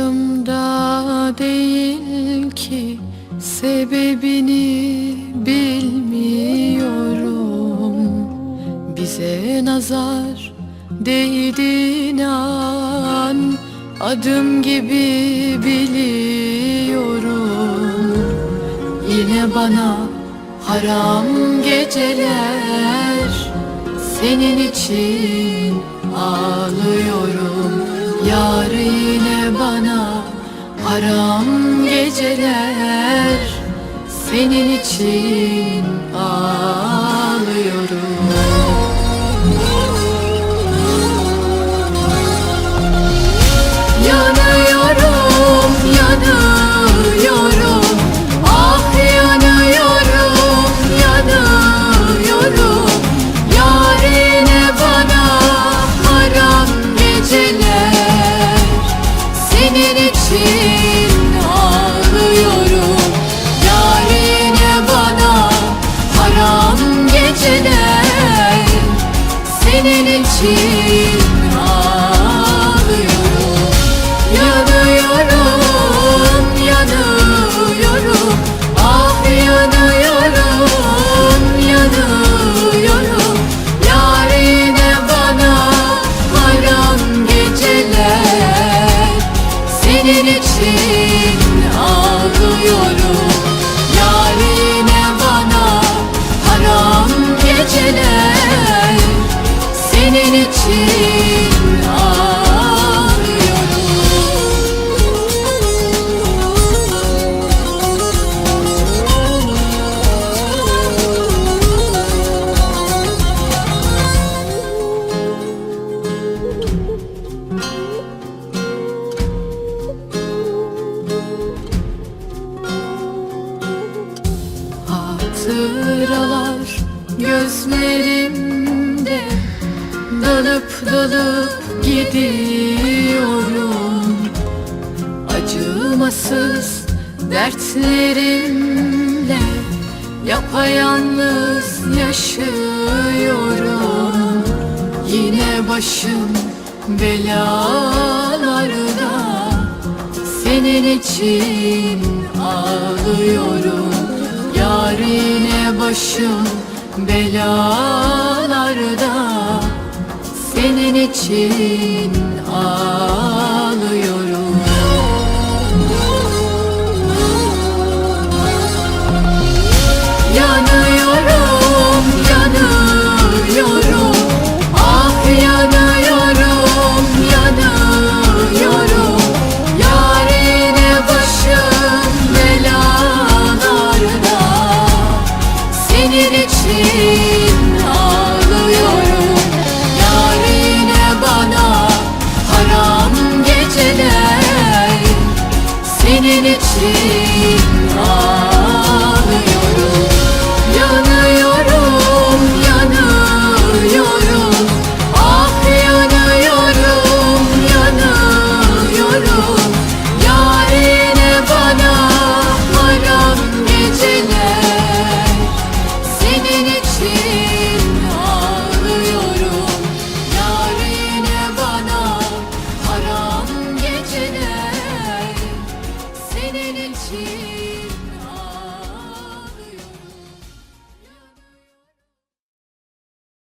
Umrumda değil ki, sebebini bilmiyorum. Bize nazar değdiğin an, adım gibi biliyorum. Yine bana haram geceler, senin için ağlıyorum. Yar yine bana haram geceler, senin için ağlıyorum. Yanıyorum, yanıyorum, ah yanıyorum, yanıyorum. Yarine bana haram geceler, senin için ağlıyorum. Yarine bana haram geceler, senin için ağlıyorum. Yanıyorum, yanıyorum, ah yanıyorum, yanıyorum. Yarine bana haram geceler, senin için ağlıyorum. Yarine bana haram geceler, senin için hatıralar gözlerimde, dalıp dalıp gidiyorum. Acımasız dertlerimle yapayalnız yaşıyorum. Yine başım belalarda, senin için ağlıyorum. Yarine başım belalarda, senin için ağlıyorum. Yanıyorum, yanıyorum, ah yanıyorum, yanıyorum. Yarine başım belalarda, senin için ağlıyorum. Yarine bana haram geceler, senin için ağlıyorum. Yanıyorum, yanıyorum, ah yanıyorum, yanıyorum. Yarine bana haram geceler, senin için ağlıyorum. Yarine bana haram geceler, senin için